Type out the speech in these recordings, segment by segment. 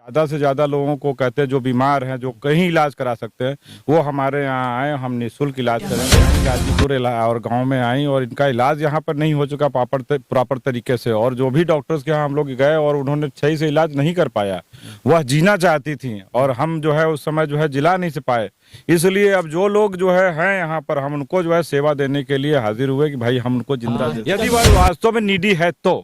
ज़्यादा से ज़्यादा लोगों को कहते हैं जो बीमार हैं, जो कहीं इलाज करा सकते हैं, वो हमारे यहाँ आए, हम निःशुल्क इलाज करेंगे। गाजीपुर और गांव में आई और इनका इलाज यहाँ पर नहीं हो चुका प्रॉपर तरीके से, और जो भी डॉक्टर्स के यहाँ हम लोग गए और उन्होंने सही से इलाज नहीं कर पाया। वह जीना चाहती थी और हम जो है उस समय जो है जिला नहीं से पाए, इसलिए अब जो लोग जो है यहाँ पर, हम उनको जो है सेवा देने के लिए हाजिर हुए कि भाई हम उनको जिंदा दे। यदि वह वास्तव में नीडी है तो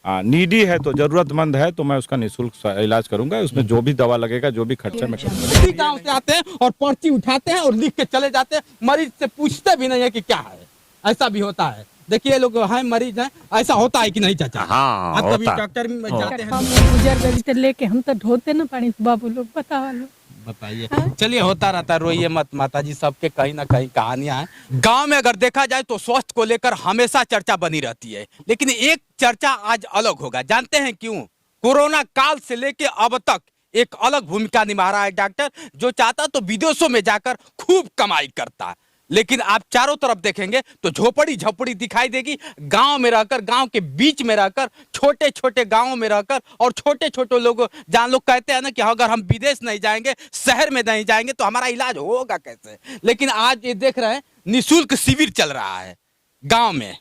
नीडी है तो जरूरतमंद है तो मैं उसका निःशुल्क इलाज करूंगा। उसमें जो भी दवा लगेगा, जो भी खर्चा मैं करूंगा। उसी गांव से आते हैं और पर्ची उठाते हैं और लिख के चले जाते हैं, मरीज से पूछते भी नहीं है कि क्या है। ऐसा भी होता है। देखिए लोग हैं मरीज हैं, ऐसा होता है कि नहीं चाचा? हाँ, आप कभी होता। डॉक्टर में जाते हैं? हम गुजर गली से लेके हम तो ढोते ना पानी, बाबू लोग बतावा लो। बताइए। चलिए, होता रहता है, रोइए मत माता जी, सबके कहीं ना कहीं कहानियां हैं। गांव में अगर देखा जाए तो स्वास्थ्य को लेकर हमेशा चर्चा बनी रहती है, लेकिन एक चर्चा आज अलग होगा। जानते हैं क्यों? कोरोना काल से लेके अब तक एक अलग भूमिका निभा रहा है डॉक्टर, जो चाहता तो विदेशों में जाकर खूब कमाई करता। लेकिन आप चारों तरफ देखेंगे तो झोपड़ी झोपड़ी दिखाई देगी। गांव में रहकर, गांव के बीच में रहकर, छोटे छोटे गांवों में रहकर, और छोटे छोटे लोग, जहां लोग कहते हैं ना कि अगर हम विदेश नहीं जाएंगे, शहर में नहीं जाएंगे तो हमारा इलाज होगा कैसे। लेकिन आज ये देख रहे हैं, निःशुल्क शिविर चल रहा है गांव में।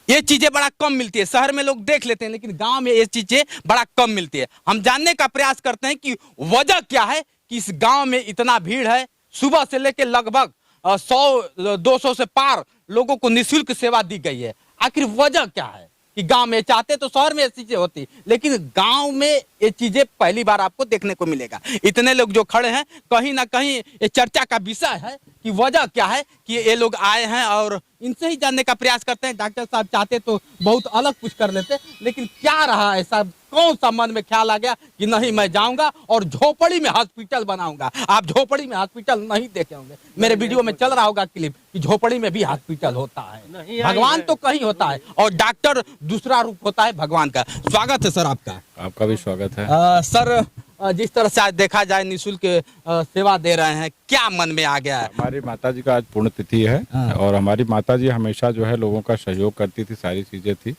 ये चीजें बड़ा कम मिलती है। शहर में लोग देख लेते हैं, लेकिन गांव में ये चीजें बड़ा कम मिलती है। हम जानने का प्रयास करते हैं कि वजह क्या है कि इस गांव में इतना भीड़ है। सुबह से लेकर लगभग 100-200 से पार लोगों को निःशुल्क सेवा दी गई है। आखिर वजह क्या है कि गांव में चाहते तो शहर में ये चीजें होती, लेकिन गांव में ये चीजें पहली बार आपको देखने को मिलेगा। इतने लोग जो खड़े हैं, कहीं ना कहीं ये चर्चा का विषय है कि वजह क्या है कि ये लोग आए हैं, और इनसे ही जानने का प्रयास करते हैं। डॉक्टर साहब चाहते तो बहुत अलग कुछ कर लेते, लेकिन क्या रहा ऐसा, कौन सा मन में ख्याल आ गया कि नहीं मैं जाऊंगा और झोपड़ी में हॉस्पिटल बनाऊंगा। आप झोपड़ी में हॉस्पिटल नहीं देखे होंगे, मेरे वीडियो में चल रहा होगा क्लिप कि झोपड़ी में भी हॉस्पिटल होता है। भगवान तो कहीं होता है और डॉक्टर दूसरा रूप होता है भगवान का। स्वागत है सर आपका। आपका भी स्वागत है। सर, जिस तरह से आज देखा जाए निःशुल्क सेवा दे रहे हैं, क्या मन में आ गया है? हमारी माताजी का आज पुण्यतिथि है और हमारी माताजी हमेशा जो है लोगों का सहयोग करती थी, सारी चीजें थी।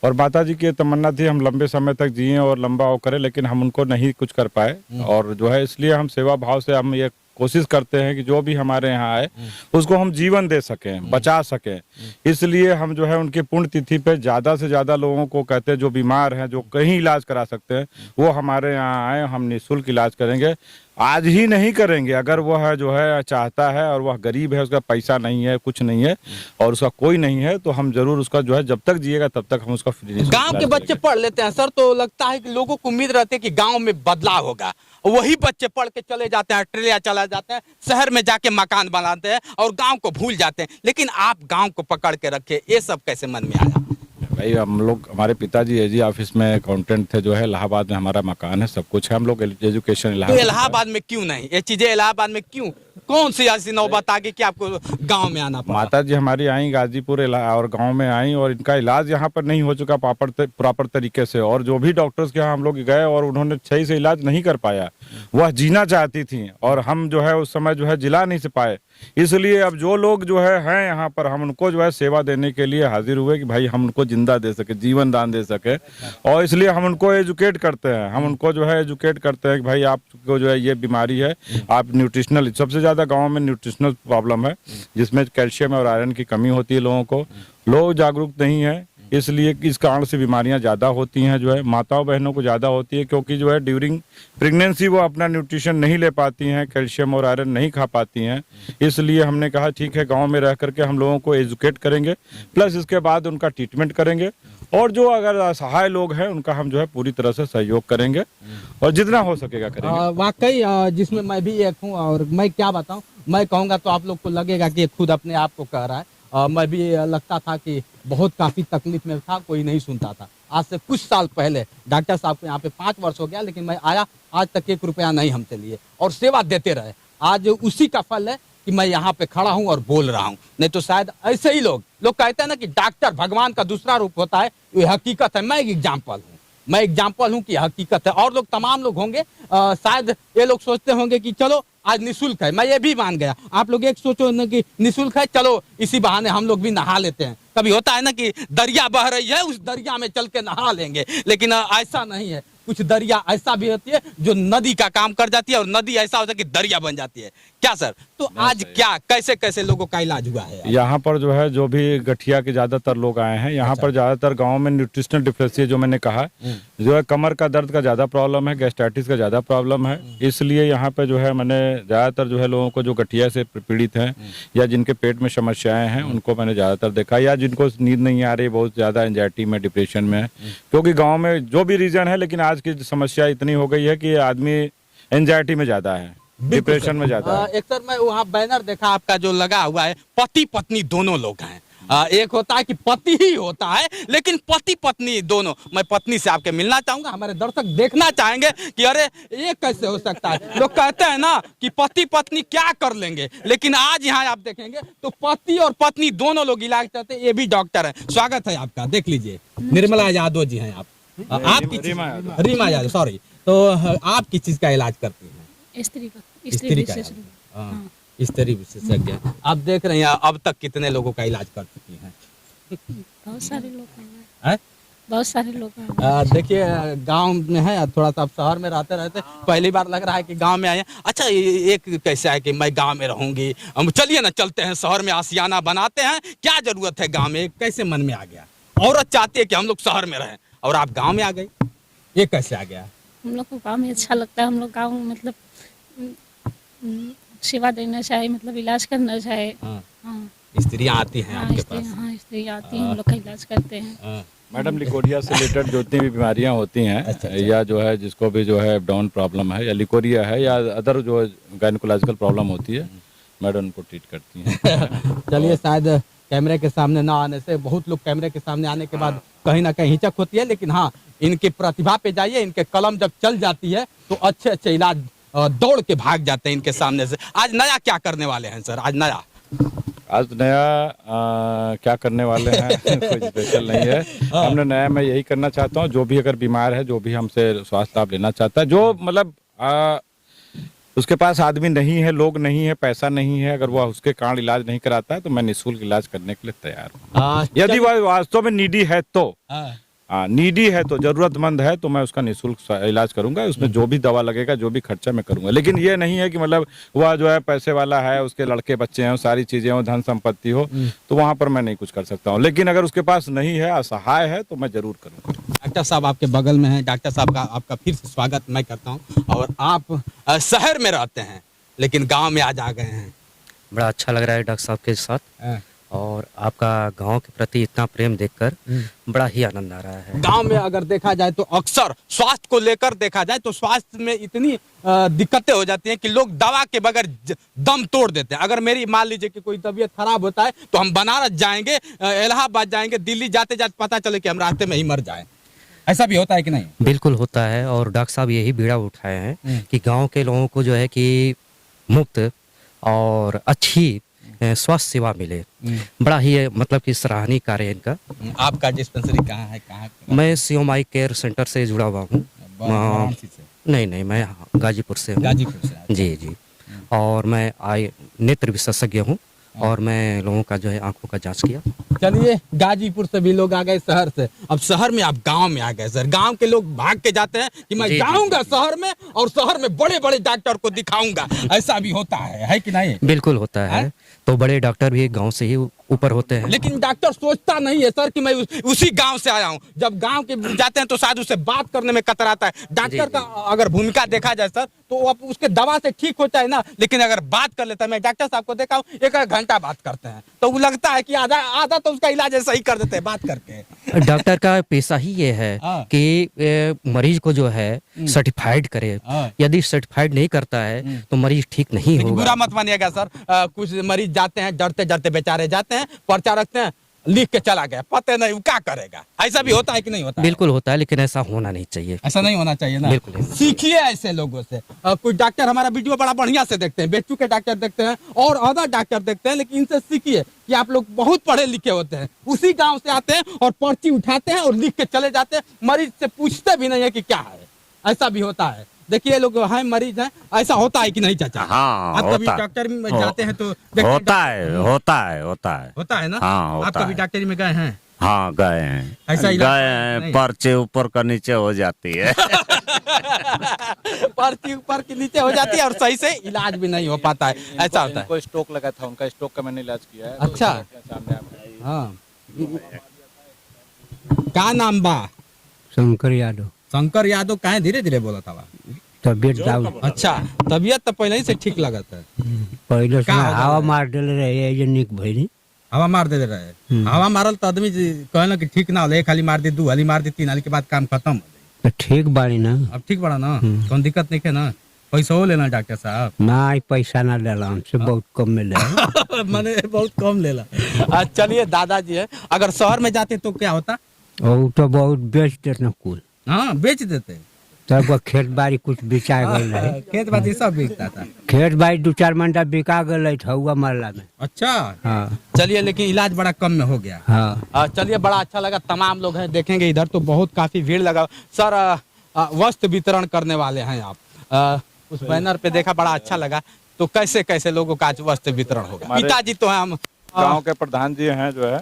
और माताजी की तमन्ना थी हम लंबे समय तक जिए और लंबा वो करें, लेकिन हम उनको नहीं कुछ कर पाए। और जो है इसलिए हम सेवा भाव से हम ये कोशिश करते हैं कि जो भी हमारे यहाँ आए उसको हम जीवन दे सकें, बचा सकें। इसलिए हम जो है उनकी पुण्यतिथि पे ज़्यादा से ज़्यादा लोगों को कहते हैं जो बीमार हैं, जो कहीं इलाज करा सकते हैं, वो हमारे यहाँ आए, हम निःशुल्क इलाज करेंगे। आज ही नहीं करेंगे, अगर वह जो है चाहता है और वह गरीब है, उसका पैसा नहीं है, कुछ नहीं है और उसका कोई नहीं है, तो हम जरूर उसका जो है जब तक जिएगा तब तक हम उसका फ्री। गांव के बच्चे पढ़ लेते हैं सर, तो लगता है कि लोगों को उम्मीद रहती है कि गांव में बदलाव होगा। वही बच्चे पढ़ के चले जाते हैं, ऑस्ट्रेलिया चला जाते हैं, शहर में जाके मकान बनाते हैं और गांव को भूल जाते हैं। लेकिन आप गांव को पकड़ के रखे, ये सब कैसे मन में आया? भाई हम लोग, हमारे पिताजी एजी ऑफिस में अकाउंटेंट थे, जो है इलाहाबाद में हमारा मकान है, सब कुछ है। हम लोग एजुकेशन तो इलाहाबाद में क्यों नहीं, ये चीजें इलाहाबाद में क्यों, कौन सी ऐसी नौबत आ गई कि आपको गांव में आना पड़ा? माता जी हमारी आई गाजीपुर और गांव में आई और इनका इलाज यहाँ पर नहीं हो चुका प्रॉपर तरीके से, और जो भी डॉक्टर्स के यहाँ हम लोग गए और उन्होंने सही से इलाज नहीं कर पाया। वह जीना चाहती थी और हम जो है उस समय जो है जिला नहीं से पाए, इसलिए अब जो लोग जो है यहाँ पर, हम उनको जो है सेवा देने के लिए हाजिर हुए कि भाई हम उनको जिंदा दे सके, जीवन दान दे सके। और इसलिए हम उनको एजुकेट करते हैं, हम उनको जो है एजुकेट करते हैं कि भाई आपको जो है ये बीमारी है, आप न्यूट्रिशनल, सबसे ज़्यादा गांव में न्यूट्रिशनल प्रॉब्लम है, जिसमें कैल्शियम और आयरन की कमी होती है लोगों को। लोग जागरूक नहीं है, इसलिए इस कारण से बीमारियां ज़्यादा होती हैं, जो है माताओं बहनों को ज़्यादा होती है, क्योंकि जो है ड्यूरिंग प्रेगनेंसी वो अपना न्यूट्रिशन नहीं ले पाती हैं, कैल्शियम और आयरन नहीं खा पाती हैं। इसलिए हमने कहा ठीक है, गांव में रह करके हम लोगों को एजुकेट करेंगे, प्लस इसके बाद उनका ट्रीटमेंट करेंगे, और जो अगर असहाय लोग हैं उनका हम जो है पूरी तरह से सहयोग करेंगे और जितना हो सकेगा करेंगे। वाकई जिसमें मैं भी एक हूँ, और मैं क्या बताऊँ, मैं कहूँगा तो आप लोग को लगेगा कि ये खुद अपने आप को कह रहा है। मैं भी लगता था कि बहुत काफ़ी तकलीफ में था, कोई नहीं सुनता था। आज से कुछ साल पहले डॉक्टर साहब को यहाँ पे 5 वर्ष हो गया, लेकिन मैं आया, आज तक 1 रुपया नहीं हमसे लिए और सेवा देते रहे। आज उसी का फल है कि मैं यहाँ पे खड़ा हूँ और बोल रहा हूँ। नहीं तो शायद ऐसे ही लोग कहते हैं ना कि डॉक्टर भगवान का दूसरा रूप होता है, ये हकीकत है। मैं एक एग्जाम्पल हूँ कि हकीकत है। और लोग, तमाम लोग होंगे, शायद ये लोग सोचते होंगे कि चलो आज निःशुल्क है, मैं ये भी मान गया। आप लोग एक सोचो ना कि निःशुल्क है, चलो इसी बहाने हम लोग भी नहा लेते हैं। कभी होता है ना कि दरिया बह रही है, उस दरिया में चल के नहा लेंगे, लेकिन ऐसा नहीं है। कुछ दरिया ऐसा भी होती है जो नदी का काम कर जाती है और नदी ऐसा होता है कि दरिया बन जाती है क्या सर? तो आज क्या कैसे कैसे लोगों का इलाज हुआ है? यहाँ पर जो है जो भी गठिया के ज्यादातर लोग आए हैं यहाँ पर ज्यादातर गांव में न्यूट्रिशनल डिफिशियंसी जो मैंने कहा जो है कमर का दर्द का ज्यादा प्रॉब्लम है, गैस्ट्राइटिस का ज्यादा प्रॉब्लम है, इसलिए यहाँ पे जो है मैंने ज्यादातर जो है लोगों को जो गठिया से पीड़ित हैं या जिनके पेट में समस्याएं हैं उनको मैंने ज्यादातर देखा, या जिनको नींद नहीं आ रही, बहुत ज्यादा एंजाइटी में डिप्रेशन में है, क्योंकि गाँव में जो भी रीजन है, लेकिन आज की समस्या इतनी हो गई है कि आदमी एंजाइटी में ज्यादा है, डिप्रेशन में ज्यादा है। एक सर मैं वहाँ बैनर देखा आपका जो लगा हुआ है, पति पत्नी दोनों लोग हैं। एक होता है कि पति ही होता है लेकिन पति पत्नी दोनों। मैं पत्नी से आपके मिलना चाहूंगा, हमारे दर्शक देखना चाहेंगे कि अरे ये कैसे हो सकता है। लोग कहते हैं ना कि पति पत्नी क्या कर लेंगे, लेकिन आज यहाँ आप देखेंगे तो पति और पत्नी दोनों लोग इलाज करते हैं। ये भी डॉक्टर है। स्वागत है आपका। देख लीजिए निर्मला यादव जी हैं आप रीमा यादव सॉरी। तो आप किस चीज का इलाज करती हैं? स्त्री का विशेषज्ञ। स्त्री विशेषज्ञ। आप देख रहे हैं अब तक कितने लोगों का इलाज कर चुकी हैं? बहुत सारे लोग हैं? बहुत सारे लोग देखिए गांव में है, थोड़ा सा आप शहर में रहते पहली बार लग रहा है कि गांव में आए हैं। अच्छा एक कैसा है कि मैं गांव में रहूंगी, हम चलिए ना चलते हैं शहर में, आशियाना बनाते हैं, क्या जरूरत है गांव में? कैसे मन में आ गया? औरत चाहती है कि हम लोग शहर में रहें और आप गाँव में आ गई, ये कैसे आ गया? हम लोग को गाँव में अच्छा लगता है। हम लोग गाँव मतलब सेवा देना चाहे, मतलब इलाज करना चाहे। हाँ। स्त्रियाँ आती हैं आपके पास? हाँ स्त्री आती हैं, हम लोग का इलाज करते हैं। मैडम लिकोरिया से रिलेटेड जितनी भी बीमारियां होती हैं अच्छा। या या जो है जिसको भी जो है एब्डोमेन प्रॉब्लम है या लिकोरिया है या अदर जो गायनिकोलॉजिकल प्रॉब्लम होती है, मैडम उनको ट्रीट करती हैं। चलिए शायद कैमरे के सामने ना आने से, बहुत लोग कैमरे के सामने आने के बाद कहीं ना कहीं हिचक होती है, लेकिन हाँ इनकी प्रतिभा पे जाइए, इनके कलम जब चल जाती है तो अच्छे अच्छे इलाज दौड़ के भाग जाते हैं इनके सामने से। आज नया क्या करने वाले हैं सर? आज नया क्या करने वाले हैं कोई स्पेशल नहीं है। हमने नया, मैं यही करना चाहता हूँ, जो भी अगर बीमार है, जो भी हमसे स्वास्थ्य लाभ लेना चाहता है, जो मतलब उसके पास आदमी नहीं है, लोग नहीं है, पैसा नहीं है, अगर वो उसके कारण इलाज नहीं कराता है तो मैं निःशुल्क इलाज करने के लिए तैयार हूँ। यदि वह वास्तव में नीडी है तो, नीडी है तो, जरूरतमंद है तो मैं उसका निःशुल्क इलाज करूंगा। उसमें जो भी दवा लगेगा, जो भी खर्चा मैं करूंगा। लेकिन ये नहीं है कि मतलब वह जो है पैसे वाला है, उसके लड़के बच्चे हैं, सारी चीजें हो, धन संपत्ति हो, तो वहां पर मैं नहीं कुछ कर सकता हूँ। लेकिन अगर उसके पास नहीं है, असहाय है, तो मैं जरूर करूंगा। डॉक्टर साहब आपके बगल में हैं। डॉक्टर साहब का आपका फिर से स्वागत मैं करता हूँ। और आप शहर में रहते हैं लेकिन गाँव में आज आ गए हैं, बड़ा अच्छा लग रहा है डॉक्टर साहब के साथ, और आपका गांव के प्रति इतना प्रेम देखकर बड़ा ही आनंद आ रहा है। गांव में अगर देखा जाए तो अक्सर स्वास्थ्य को लेकर देखा जाए तो स्वास्थ्य में इतनी दिक्कतें हो जाती हैं कि लोग दवा के बगैर दम तोड़ देते हैं। अगर मेरी मान लीजिए कि कोई तबीयत खराब होता है तो हम बनारस जाएंगे, इलाहाबाद जाएंगे, दिल्ली जाते जाते पता चले कि हम रास्ते में ही मर जाए। ऐसा भी होता है कि नहीं? बिल्कुल होता है, और डॉक्टर साहब यही बीड़ा उठाए हैं कि गाँव के लोगों को जो है कि मुफ्त और अच्छी स्वास्थ्य सेवा मिले। बड़ा ही मतलब कि सराहनीय कार्य है इनका। आपका डिस्पेंसरी कहाँ है? कहाँ? मैं CMI केयर सेंटर से जुड़ा हुआ हूँ। नहीं, मैं गाजीपुर से हूँ। गाजीपुर से? जी। और मैं नेत्र विशेषज्ञ हूँ, और मैं लोगों का जो है आंखों का जांच किया। चलिए गाजीपुर से भी लोग आ गए शहर से, अब शहर में आप गांव में आ गए सर। गांव के लोग भाग के जाते हैं कि मैं जाऊंगा शहर में और शहर में बड़े बड़े डॉक्टर को दिखाऊंगा। ऐसा भी होता है कि नहीं? बिल्कुल होता है। तो बड़े डॉक्टर भी गांव से ही ऊपर होते हैं। लेकिन डॉक्टर सोचता नहीं है सर कि मैं उसी गांव से आया हूं। जब गांव के जाते हैं तो शायद उससे बात करने में कतराता है। डॉक्टर का अगर भूमिका देखा जाए सर तो अब उसके दवा से ठीक होता है ना, लेकिन अगर बात कर लेता है, मैं डॉक्टर साहब को देखा हूँ 1 घंटा बात करते हैं, तो वो लगता है कि आधा तो उसका इलाज ऐसा ही कर देते हैं बात करके। डॉक्टर का पेशा ही ये है कि मरीज को जो है सर्टिफाइड करे। यदि सर्टिफाइड नहीं करता है तो मरीज ठीक नहीं होगा। बुरा मत मानिएगा सर, कुछ मरीज जाते हैं डरते डरते बेचारे जाते हैं, पर्चा रखते हैं, लिख के चला गया, पता नहीं वो क्या करेगा। ऐसा भी होता है कि नहीं होता? बिल्कुल होता है, लेकिन ऐसा होना नहीं चाहिए। ऐसा नहीं होना चाहिए ना। बिल्कुल सीखिए ऐसे लोगों से। कुछ डॉक्टर हमारा वीडियो बड़ा बढ़िया से देखते हैं, बेचू के डॉक्टर देखते हैं और अदर डॉक्टर देखते हैं, लेकिन इनसे सीखिए कि आप लोग बहुत पढ़े लिखे होते हैं। उसी गाँव से आते हैं और पर्ची उठाते हैं और लिख के चले जाते हैं, मरीज से पूछते भी नहीं है कि क्या है। ऐसा भी होता है। देखिए लोग हैं मरीज हैं, ऐसा होता है कि नहीं चाचा? हाँ, आप कभी डॉक्टर में जाते हैं तो होता है ना? हाँ, आप कभी डॉक्टरी में गए हैं? हाँ गए हैं, ऐसा इलाज गए नहीं? हैं, पर्चे ऊपर का नीचे हो जाती है। पर्ची ऊपर के नीचे हो जाती है और सही से इलाज भी नहीं हो पाता है, ऐसा होता है। इनको स्ट्रोक लगा था, उनका स्ट्रोक का मैंने इलाज किया है। अच्छा। सामने आप हाँ, का नाम बा? शंकर यादव। शंकर यादव काहे धीरे धीरे बोला था बा? तबियत डाउन। अच्छा, तबीयत तो पहले ही से ठीक लगत है। पहले से का हो हवा गया? मार देले रहे ये निक भइनी। हवा मार दे रहे, हवा मारल तो आदमी कहना कि ठीक ना हो, एक हाली मार दी, 2 हाली मार दी, 3 हाली के बाद काम खत्म। तो ठीक बाड़ी ना। अब ठीक बड़ा ना, कौन दिक्कत नहीं है ना? पैसा हो लेना डॉक्टर साहब। ना ही पैसा ना लेला हमसे, बहुत कम में ले। मैंने बहुत कम लेला। चलिए दादाजी है, अगर शहर में जाते तो क्या होता? और तो बहुत बेच देते कुल। हाँ, बेच देते। तब वो खेत बाड़ी कुछ बिचा गल रहे। खेत बाड़ी सब बिकता था। खेत बाड़ी 2-4 मंडा बिका गल हवा मारला में। अच्छा, हाँ चलिए, लेकिन इलाज बड़ा कम में हो गया। हाँ। चलिए, बड़ा अच्छा लगा। तमाम लोग हैं, देखेंगे इधर तो बहुत काफी भीड़ लगा। सर, वस्त्र वितरण करने वाले हैं आप? उस बैनर पे देखा, बड़ा अच्छा लगा। तो कैसे कैसे लोगों का आज वस्त्र वितरण होगा? हमारे पिताजी तो हैं, हम गांव के प्रधान जी हैं जो है।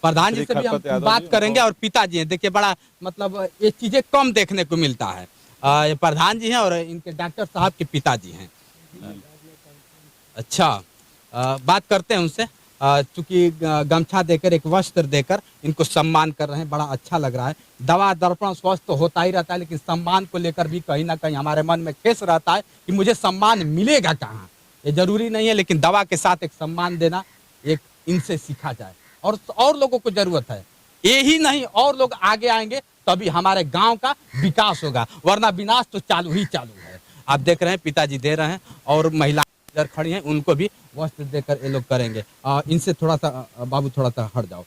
प्रधान जी श्री से भी हम खरपत यादव बात जी करेंगे, और पिताजी हैं। देखिए, बड़ा मतलब ये चीजें कम देखने को मिलता है। ये प्रधान जी हैं और इनके डॉक्टर साहब के पिताजी हैं। अच्छा, बात करते हैं उनसे। चूंकि गमछा देकर, एक वस्त्र देकर इनको सम्मान कर रहे हैं, बड़ा अच्छा लग रहा है। दवा दर्पण स्वस्थ तो होता ही रहता है, लेकिन सम्मान को लेकर भी कहीं ना कहीं हमारे मन में खेस रहता है कि मुझे सम्मान मिलेगा कहाँ। ये जरूरी नहीं है, लेकिन दवा के साथ एक सम्मान देना, एक इनसे सीखा जाए। और लोगों को जरूरत है, यही नहीं, और लोग आगे आएंगे तभी हमारे गांव का विकास होगा, वरना विनाश तो चालू ही चालू है। आप देख रहे हैं, पिताजी दे रहे हैं और महिला इधर खड़ी हैं, उनको भी वस्त्र देकर ये लोग करेंगे। इनसे थोड़ा सा बाबू, थोड़ा सा हट जाओ।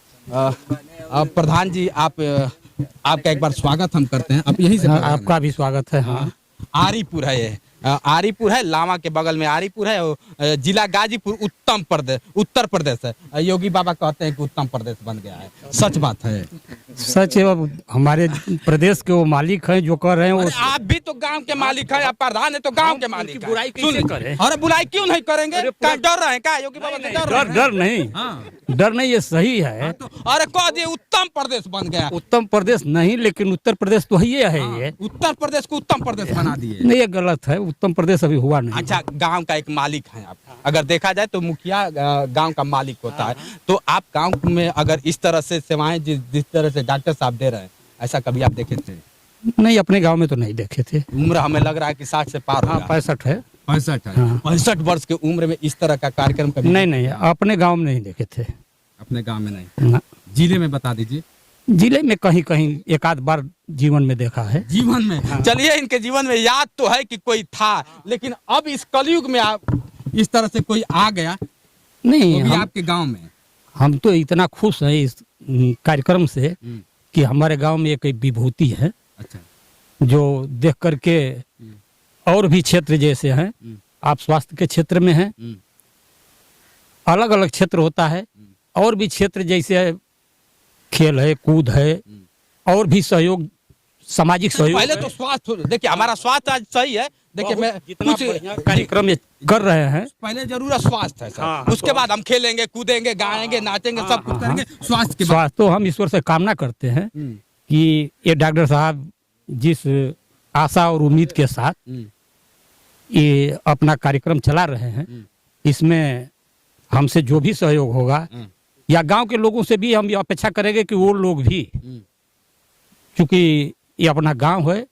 प्रधान जी, आपका एक बार स्वागत हम करते हैं। आप यहीं से? आपका भी स्वागत है। हाँ। आरीपुर है ये, आरीपुर है, लावा के बगल में आरीपुर है। और जिला गाजीपुर, उत्तर प्रदेश है। योगी बाबा कहते हैं कि उत्तम प्रदेश बन गया है, सच बात है? सच है, हमारे प्रदेश के वो मालिक हैं जो कर रहे हैं वो। अरे आप भी तो गांव के मालिक हैं, आप प्रधान है तो गांव के मालिक हैं। बुराई कैसे करें? अरे बुराई क्यों नहीं करेंगे? क्या डर रहे हैं क्या योगी बाबा से? डर नहीं, डर नहीं, ये सही है। अरे कह दिए उत्तम प्रदेश बन गया। उत्तम प्रदेश नहीं, लेकिन उत्तर प्रदेश तो ही है ये। उत्तर प्रदेश को उत्तम प्रदेश बना दिए। नहीं, ये गलत है, उत्तम प्रदेश अभी हुआ नहीं। अच्छा, गांव का एक मालिक है आप। अगर देखा जाए तो मुखिया गांव का मालिक होता है। तो आप गांव में अगर इस तरह से सेवाएं जिस तरह से डॉक्टर साहब दे रहे हैं, ऐसा कभी आप देखे थे? नहीं, अपने गांव में तो नहीं देखे थे। उम्र हमें लग रहा है कि 60 से पार हाँ, होगा। 65 है। 65 है। हाँ। 65 वर्ष की उम्र में इस तरह का कार्यक्रम कभी? नहीं, अपने गांव में नहीं देखे थे। अपने गांव में नहीं? ना। जिले में बता दीजिए। जिले में कहीं कहीं एक आध बार जीवन में देखा है। जीवन में? हाँ। चलिए, इनके जीवन में याद तो है कि कोई था, लेकिन अब इस कलयुग में आप इस तरह से कोई आ गया नहीं, तो भी आपके गांव में? हम तो इतना खुश हैं इस कार्यक्रम से कि हमारे गांव में एक विभूति है। अच्छा। जो देख करके और भी क्षेत्र जैसे हैं, आप स्वास्थ्य के क्षेत्र में हैं, अलग अलग क्षेत्र होता है, और भी क्षेत्र जैसे खेल है, कूद है, और भी सहयोग, सामाजिक सहयोग। पहले तो स्वास्थ्य, देखिए हमारा स्वास्थ्य आज सही है। देखिए, मैं कुछ कार्यक्रम ये कर रहे हैं। पहले जरूरत स्वास्थ्य है सर। हाँ, उसके बाद हम खेलेंगे, कूदेंगे, गाएंगे, नाचेंगे, सब कुछ करेंगे। स्वास्थ्य के बाद स्वास्थ्य तो हम ईश्वर से कामना करते हैं कि ये डॉक्टर साहब जिस आशा और उम्मीद के साथ ये अपना कार्यक्रम चला रहे हैं, इसमें हमसे जो भी सहयोग होगा, या गांव के लोगों से भी हम ये अपेक्षा करेंगे कि वो लोग भी, क्योंकि ये अपना गांव है,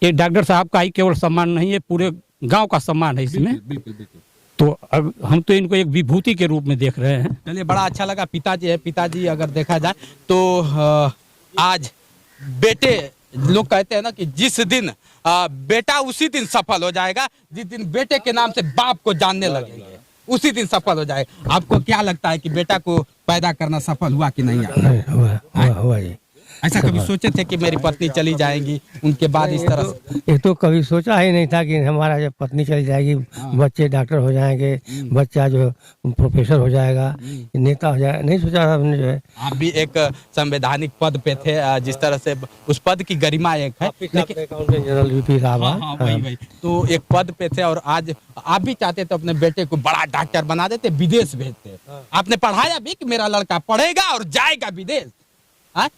ये डॉक्टर साहब का ही केवल सम्मान नहीं है, पूरे गांव का सम्मान है इसमें। बिल्कुल बिल्कुल। तो अब हम तो इनको एक विभूति के रूप में देख रहे हैं। चलिए, बड़ा अच्छा लगा। पिताजी है, पिताजी अगर देखा जाए तो आज बेटे, लोग कहते हैं ना कि जिस दिन बेटा उसी दिन सफल हो जाएगा, जिस दिन बेटे के नाम से बाप को जानने लगेंगे उसी दिन सफल हो जाएगा। आपको क्या लगता है कि बेटा को पैदा करना सफल हुआ कि नहीं? हुआ। ऐसा कभी सोचे थे कि मेरी पत्नी चली जाएंगी उनके बाद इस तरह से? ये तो कभी सोचा ही नहीं था कि हमारा जब पत्नी चली जाएगी, बच्चे डॉक्टर हो जाएंगे, बच्चा जो प्रोफेसर हो जाएगा, नेता हो जाएगा, नहीं सोचा था हमने जो है। आप भी एक संवैधानिक पद पे थे, जिस तरह से उस पद की गरिमा एक है, लेकिन अकाउंटेंट जनरल यूपी हाँ, हाँ, वही तो एक पद पे थे और आज आप भी चाहते थे अपने बेटे को बड़ा डॉक्टर बना देते, विदेश भेजते। आपने पढ़ाया भी कि मेरा लड़का पढ़ेगा और जाएगा विदेश,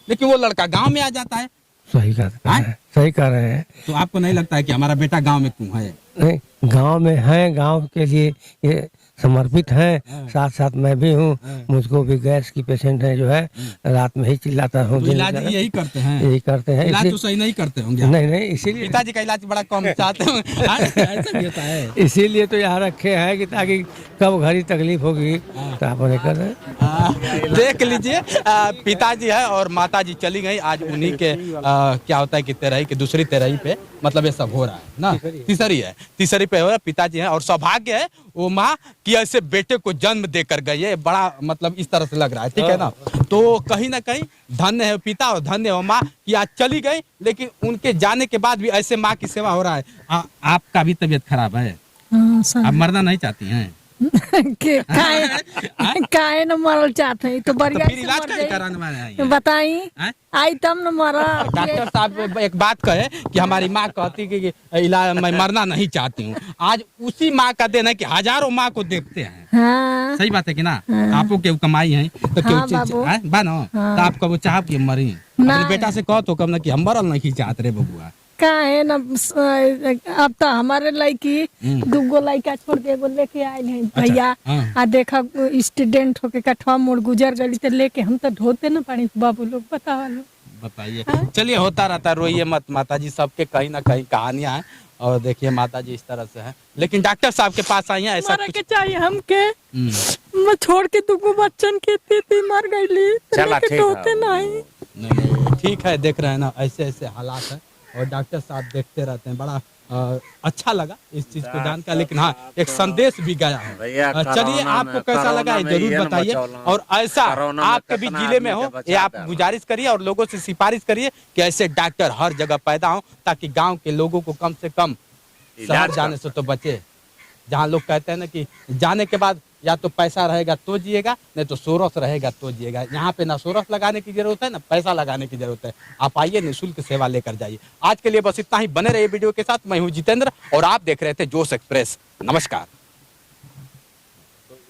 लेकिन वो लड़का गांव में आ जाता है। सही कह रहे हैं, सही कह रहे हैं। तो आपको नहीं लगता है कि हमारा बेटा गांव में क्यों है? नहीं, गांव में हैं, गांव के लिए ये समर्पित हैं, साथ साथ मैं भी हूँ। मुझको भी गैस की पेशेंट है जो है, रात में ही चिल्लाता हूँ। तो इलाज यही करते हैं, यही करते हैं। इलाज तो सही नहीं करते होंगे। नहीं नहीं, इसीलिए पिताजी का इलाज बड़ा कम चाहते हैं, ऐसा भी होता है। इसीलिए तो यहाँ रखे हैं कि ताकि कब घड़ी तकलीफ होगी तो आप उन्हें कर रहे। देख लीजिए, पिताजी है और माताजी चली गई। आज उन्हीं के क्या होता है कि तेरही की दूसरी तेरही पे मतलब ये सब हो रहा है ना, तीसरी पे हो रहा है। पिताजी है और सौभाग्य है वो माँ कि ऐसे बेटे को जन्म देकर गई है, बड़ा मतलब इस तरह से लग रहा है, ठीक है ना। तो कहीं ना कहीं धन्य है पिता और धन्य है माँ कि आज चली गई, लेकिन उनके जाने के बाद भी ऐसे माँ की सेवा हो रहा है। आपका भी तबीयत खराब है, आप मरना नहीं चाहती हैं? काहे न मरल चाहते हैं, तो बढ़िया फिर इलाज काहे कराने वाले हैं? बताई आई तब न मरा। डॉक्टर साहब एक बात कहे कि हमारी माँ कहती कि इलाज मैं मरना नहीं चाहती हूँ, आज उसी माँ का देना है कि हजारों माँ को देखते हैं। हाँ, सही बात है कि ना। आपको केहू कमाई है तो केहू बनो तो आप कबो चाह कि मरी, अपने बेटा से कहो तो कब ना कि हम मरल नहीं चाहते रे बबुआ। काहे न अब तो हमारे लड़की दूगो लड़का छोड़ के एगो लेके आए हैं भैया। आ देखा स्टूडेंट होके कठवा मोड़ गुजर गई तो लेके हम तो ढोते न पानी बाबू लोग, बतावा लो। बताइए, चलिए होता रहता, रोइए मत माताजी, सबके कहीं ना कहीं कहानियां हैं। और देखिए माताजी इस तरह से है, लेकिन डॉक्टर साहब के पास आई हैं। ऐसा मरे के चाहिए हमके, मैं छोड़ के दूगो बच्चन के तीती मर गईली, चला ठीक ढोते नहीं। नहीं, ठीक है, देख रहे हैं ना ऐसे ऐसे हालात हैं और डॉक्टर साहब देखते रहते हैं। बड़ा अच्छा लगा इस चीज को जानकर, लेकिन हाँ एक संदेश भी गया है। चलिए आपको कैसा लगा है जरूर बताइए, और ऐसा आपके भी जिले में हो ये आप गुजारिश करिए और लोगों से सिफारिश करिए कि ऐसे डॉक्टर हर जगह पैदा हो, ताकि गांव के लोगों को कम से कम शहर जाने से तो बचे। जहाँ लोग कहते हैं ना कि जाने के बाद या तो पैसा रहेगा तो जिएगा, नहीं तो सोरस रहेगा तो जिएगा। यहाँ पे ना सोरस लगाने की जरूरत है ना पैसा लगाने की जरूरत है। आप आइए, निःशुल्क सेवा लेकर जाइए। आज के लिए बस इतना ही, बने रहिए वीडियो के साथ। मैं हूँ जितेंद्र और आप देख रहे थे जोश एक्सप्रेस। नमस्कार।